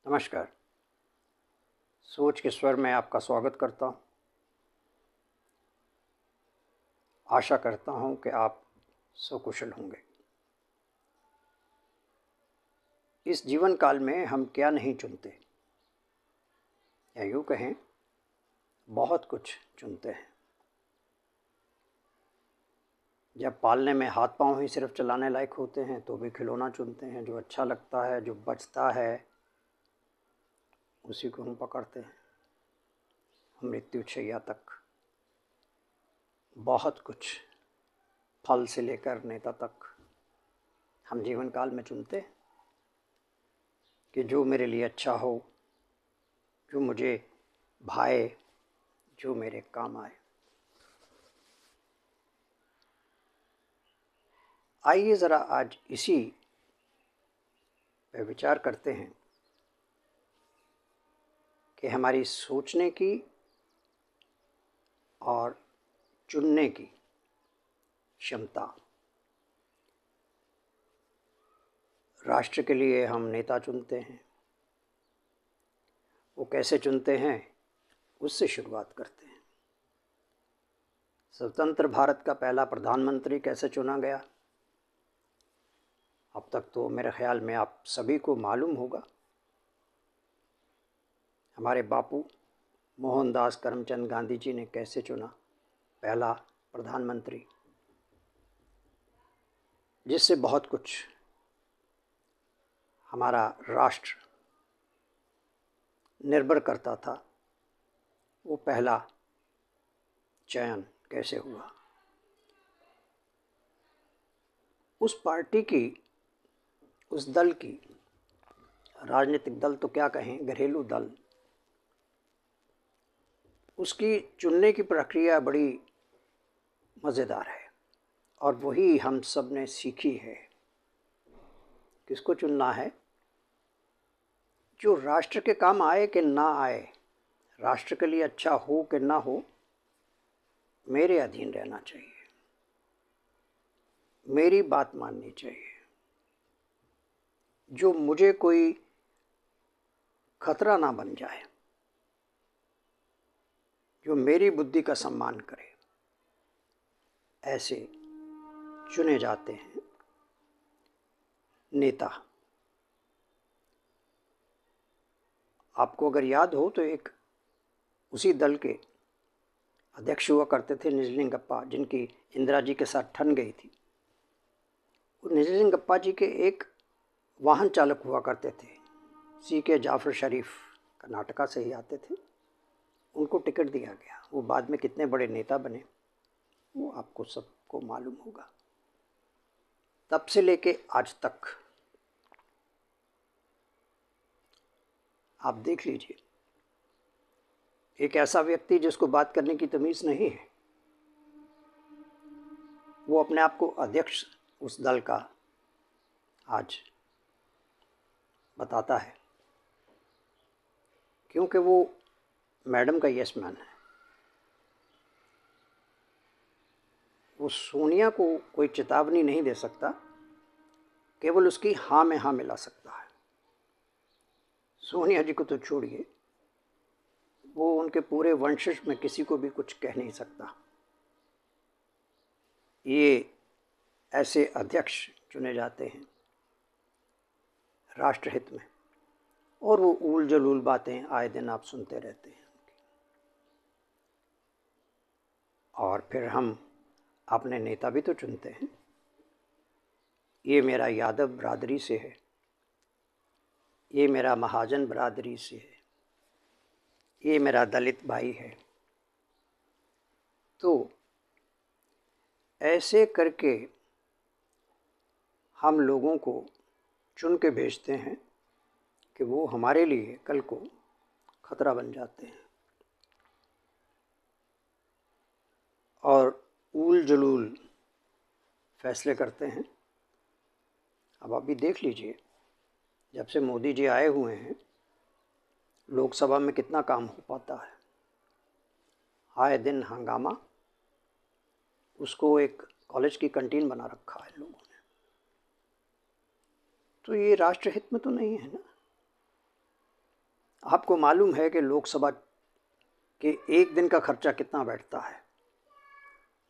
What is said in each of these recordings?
नमस्कार। सोच के स्वर में आपका स्वागत करता हूँ। आशा करता हूँ कि आप सकुशल होंगे। इस जीवन काल में हम क्या नहीं चुनते, या यूँ कहें बहुत कुछ चुनते हैं। जब पालने में हाथ पांव ही सिर्फ चलाने लायक होते हैं तो भी खिलौना चुनते हैं। जो अच्छा लगता है, जो बचता है, उसी को हम पकड़ते हैं। मृत्युशैया तक बहुत कुछ, फल से लेकर नेता तक, हम जीवन काल में चुनते हैं कि जो मेरे लिए अच्छा हो, जो मुझे भाए, जो मेरे काम आए। आइए ज़रा आज इसी पे विचार करते हैं कि हमारी सोचने की और चुनने की क्षमता। राष्ट्र के लिए हम नेता चुनते हैं, वो कैसे चुनते हैं उससे शुरुआत करते हैं। स्वतंत्र भारत का पहला प्रधानमंत्री कैसे चुना गया, अब तक तो मेरे ख्याल में आप सभी को मालूम होगा। हमारे बापू मोहनदास करमचंद गांधी जी ने कैसे चुना पहला प्रधानमंत्री, जिससे बहुत कुछ हमारा राष्ट्र निर्भर करता था। वो पहला चयन कैसे हुआ, उस पार्टी की, उस दल की, राजनीतिक दल तो क्या कहें, घरेलू दल, उसकी चुनने की प्रक्रिया बड़ी मज़ेदार है। और वही हम सब ने सीखी है। किसको चुनना है? जो राष्ट्र के काम आए कि ना आए, राष्ट्र के लिए अच्छा हो कि ना हो, मेरे अधीन रहना चाहिए, मेरी बात माननी चाहिए। जो मुझे कोई खतरा ना बन जाए, जो मेरी बुद्धि का सम्मान करे, ऐसे चुने जाते हैं नेता। आपको अगर याद हो तो एक उसी दल के अध्यक्ष हुआ करते थे निजलिंगप्पा, जिनकी इंदिरा जी के साथ ठन गई थी। निजलिंगप्पा जी के एक वाहन चालक हुआ करते थे, C.K. जाफर शरीफ, कर्नाटका से ही आते थे। उनको टिकट दिया गया, वो बाद में कितने बड़े नेता बने वो आपको सबको मालूम होगा। तब से लेके आज तक आप देख लीजिए, एक ऐसा व्यक्ति जिसको बात करने की तमीज़ नहीं है, वो अपने आप को अध्यक्ष उस दल का आज बताता है, क्योंकि वो मैडम का यस मैन है। वो सोनिया को कोई चेतावनी नहीं दे सकता, केवल उसकी हाँ में हाँ मिला सकता है। सोनिया जी को तो छोड़िए, वो उनके पूरे वंशज में किसी को भी कुछ कह नहीं सकता। ये ऐसे अध्यक्ष चुने जाते हैं राष्ट्रहित में, और वो ऊल जलूल बातें आए दिन आप सुनते रहते हैं। और फिर हम अपने नेता भी तो चुनते हैं। ये मेरा यादव बरादरी से है, ये मेरा महाजन बरादरी से है, ये मेरा दलित भाई है। तो ऐसे करके हम लोगों को चुन के भेजते हैं कि वो हमारे लिए कल को खतरा बन जाते हैं और ऊल जलूल फैसले करते हैं। अब आप भी देख लीजिए, जब से मोदी जी आए हुए हैं, लोकसभा में कितना काम हो पाता है। आए दिन हंगामा, उसको एक कॉलेज की कैंटीन बना रखा है लोगों ने। तो ये राष्ट्रहित में तो नहीं है ना। आपको मालूम है कि लोकसभा के एक दिन का खर्चा कितना बैठता है?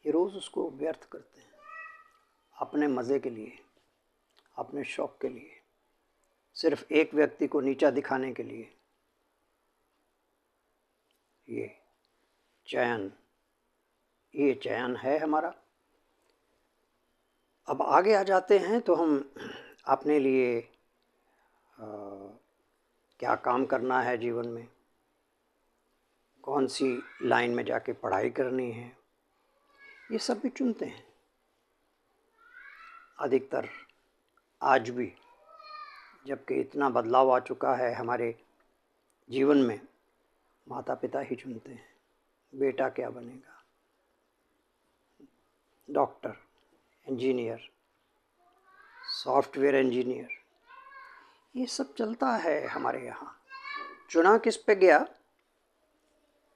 ये रोज़ उसको व्यर्थ करते हैं अपने मज़े के लिए, अपने शौक़ के लिए, सिर्फ एक व्यक्ति को नीचा दिखाने के लिए। ये चयन है हमारा। अब आगे आ जाते हैं तो हम अपने लिए क्या काम करना है जीवन में, कौन सी लाइन में जाके पढ़ाई करनी है, ये सब भी चुनते हैं। अधिकतर आज भी, जबकि इतना बदलाव आ चुका है हमारे जीवन में, माता पिता ही चुनते हैं बेटा क्या बनेगा, डॉक्टर, इंजीनियर, सॉफ्टवेयर इंजीनियर, ये सब चलता है हमारे यहाँ। चुना किस पे गया,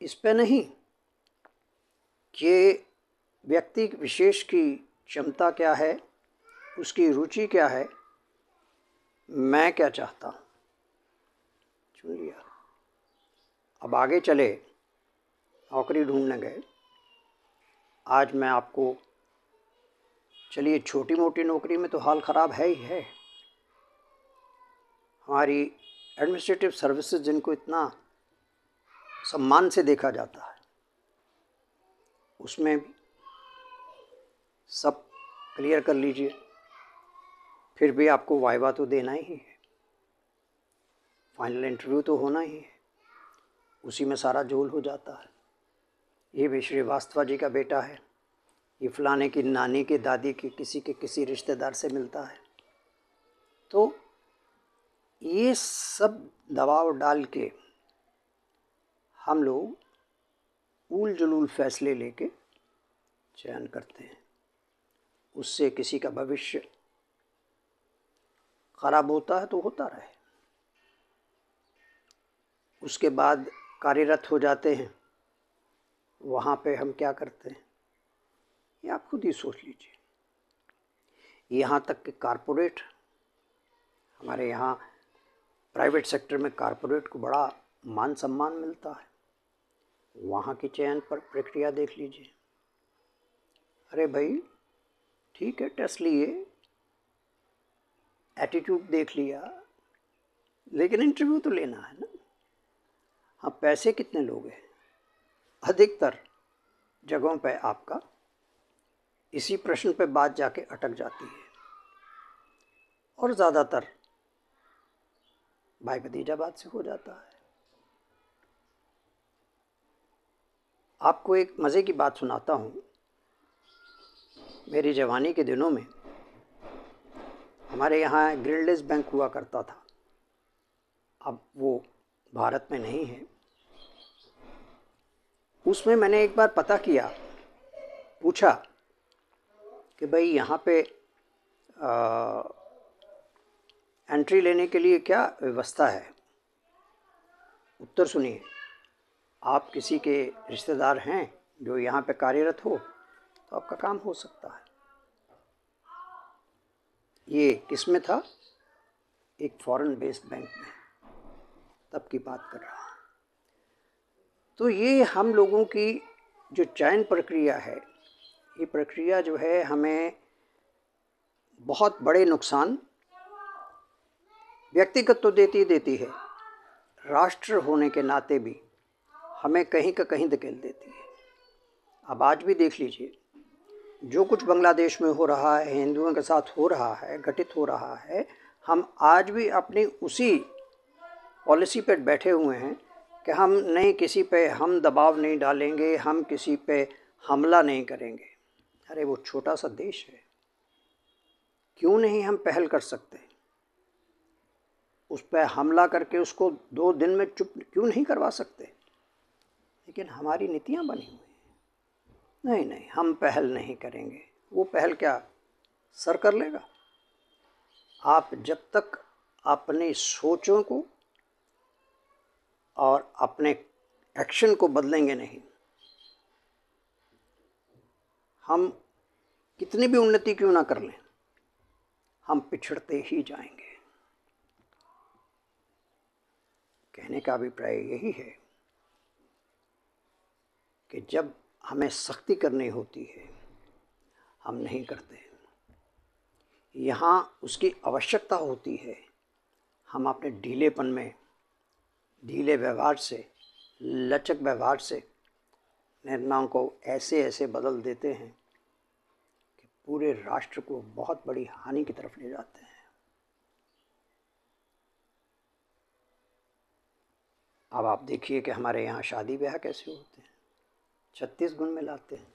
इस पे नहीं कि व्यक्ति विशेष की क्षमता क्या है, उसकी रुचि क्या है, मैं क्या चाहता हूँ, चुन लिया। अब आगे चले, नौकरी ढूंढने गए। आज मैं आपको, चलिए छोटी मोटी नौकरी में तो हाल ख़राब है ही है। हमारी एडमिनिस्ट्रेटिव सर्विसेज जिनको इतना सम्मान से देखा जाता है, उसमें सब क्लियर कर लीजिए, फिर भी आपको वाइवा तो देना ही है, फाइनल इंटरव्यू तो होना ही है, उसी में सारा झोल हो जाता है। ये भी श्रीवास्तव जी का बेटा है, ये फलाने की नानी के दादी के किसी रिश्तेदार से मिलता है। तो ये सब दबाव डाल के हम लोग ऊल जुलूल फैसले लेके चयन करते हैं, उससे किसी का भविष्य खराब होता है तो होता रहे। उसके बाद कार्यरत हो जाते हैं, वहाँ पे हम क्या करते हैं ये आप खुद ही सोच लीजिए। यहाँ तक कि कारपोरेट, हमारे यहाँ प्राइवेट सेक्टर में कारपोरेट को बड़ा मान सम्मान मिलता है, वहाँ की चयन पर प्रक्रिया देख लीजिए। अरे भाई ठीक है, टेस्ट लिए, एटीट्यूड देख लिया, लेकिन इंटरव्यू तो लेना है ना। हाँ, पैसे कितने लोग हैं? अधिकतर जगहों पे आपका इसी प्रश्न पे बात जाके अटक जाती है, और ज़्यादातर भाई भतीजा बात से हो जाता है। आपको एक मज़े की बात सुनाता हूँ। मेरी जवानी के दिनों में हमारे यहाँ ग्रिल्डेस बैंक हुआ करता था, अब वो भारत में नहीं है। उसमें मैंने एक बार पता किया, पूछा कि भाई यहाँ पे एंट्री लेने के लिए क्या व्यवस्था है। उत्तर सुनिए, आप किसी के रिश्तेदार हैं जो यहाँ पे कार्यरत हो तो आपका काम हो सकता है। ये किस में था? एक फॉरेन बेस्ड बैंक में, तब की बात कर रहा हूँ। तो ये हम लोगों की जो चयन प्रक्रिया है, ये प्रक्रिया जो है हमें बहुत बड़े नुकसान व्यक्तिगत तो देती है, राष्ट्र होने के नाते भी हमें कहीं का कहीं धकेल देती है। अब आज भी देख लीजिए, जो कुछ बांग्लादेश में हो रहा है, हिंदुओं के साथ हो रहा है, घटित हो रहा है, हम आज भी अपनी उसी पॉलिसी पर बैठे हुए हैं कि हम नहीं, किसी पे हम दबाव नहीं डालेंगे, हम किसी पे हमला नहीं करेंगे। अरे वो छोटा सा देश है, क्यों नहीं हम पहल कर सकते? उस पर हमला करके उसको 2 दिन में चुप क्यों नहीं करवा सकते? लेकिन हमारी नीतियाँ बनी हुई हैं, नहीं हम पहल नहीं करेंगे। वो पहल क्या सर कर लेगा? आप जब तक अपनी सोचों को और अपने एक्शन को बदलेंगे नहीं, हम कितनी भी उन्नति क्यों ना कर लें, हम पिछड़ते ही जाएंगे। कहने का अभिप्राय यही है कि जब हमें सख्ती करनी होती है हम नहीं करते, यहाँ उसकी आवश्यकता होती है, हम अपने ढीलेपन में, ढीले व्यवहार से, लचक व्यवहार से निर्णयों को ऐसे ऐसे बदल देते हैं कि पूरे राष्ट्र को बहुत बड़ी हानि की तरफ ले जाते हैं। अब आप देखिए कि हमारे यहाँ शादी ब्याह कैसे होते हैं, 36 गुण में लाते हैं।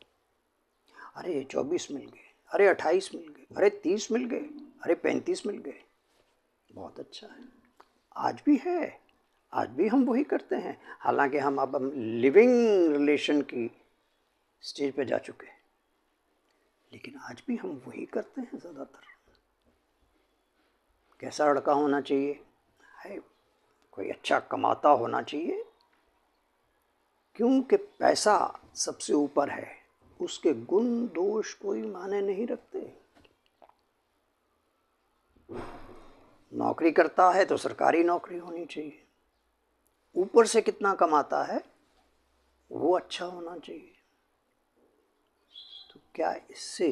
अरे 24 मिल गए, अरे 28 मिल गए, अरे 30 मिल गए, अरे 35 मिल गए, बहुत अच्छा है। आज भी है, आज भी हम वही करते हैं। हालांकि हम अब लिविंग रिलेशन की स्टेज पे जा चुके हैं, लेकिन आज भी हम वही करते हैं ज़्यादातर। कैसा लड़का होना चाहिए? है कोई अच्छा कमाता होना चाहिए, क्योंकि पैसा सबसे ऊपर है, उसके गुण दोष कोई माने नहीं रखते। नौकरी करता है तो सरकारी नौकरी होनी चाहिए, ऊपर से कितना कमाता है वो अच्छा होना चाहिए। तो क्या इससे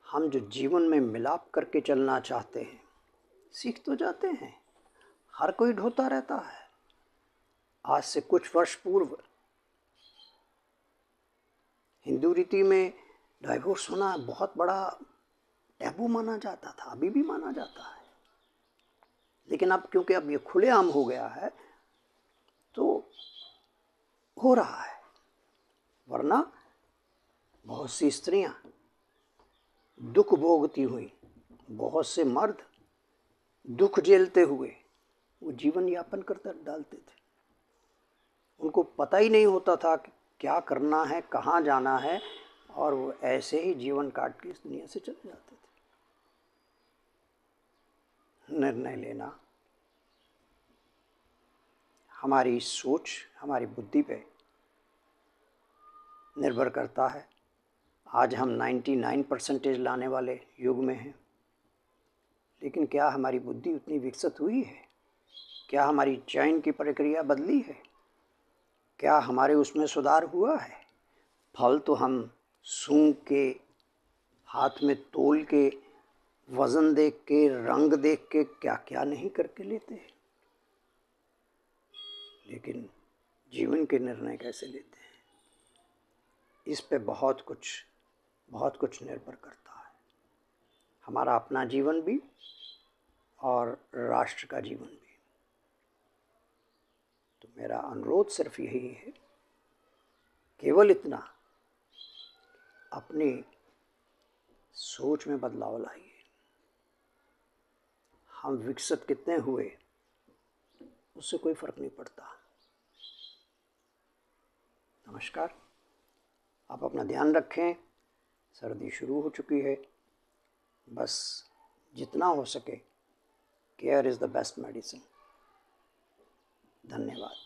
हम जो जीवन में मिलाप करके चलना चाहते हैं सीख तो जाते हैं? हर कोई ढोता रहता है। आज से कुछ वर्ष पूर्व हिंदू रीति में डाइवोर्स होना बहुत बड़ा टैबू माना जाता था, अभी भी माना जाता है, लेकिन अब क्योंकि अब ये खुलेआम हो गया है तो हो रहा है। वरना बहुत सी स्त्रियां दुख भोगती हुई, बहुत से मर्द दुख झेलते हुए वो जीवन यापन करते डालते थे। उनको पता ही नहीं होता था कि क्या करना है, कहाँ जाना है, और वो ऐसे ही जीवन काट के इस दुनिया से चले जाते थे। निर्णय लेना हमारी सोच, हमारी बुद्धि पे निर्भर करता है। आज हम 99% लाने वाले युग में हैं, लेकिन क्या हमारी बुद्धि उतनी विकसित हुई है? क्या हमारी चयन की प्रक्रिया बदली है? क्या हमारे उसमें सुधार हुआ है? फल तो हम सूंघ के, हाथ में तोल के, वज़न देख के, रंग देख के क्या क्या नहीं करके लेते हैं, लेकिन जीवन के निर्णय कैसे लेते हैं, इस पे बहुत कुछ निर्भर करता है। हमारा अपना जीवन भी और राष्ट्र का जीवन भी। तो मेरा अनुरोध सिर्फ यही है, केवल इतना, अपनी सोच में बदलाव लाइए। हम विकसित कितने हुए उससे कोई फर्क नहीं पड़ता। नमस्कार, आप अपना ध्यान रखें। सर्दी शुरू हो चुकी है, बस जितना हो सके care is the best medicine. धन्यवाद।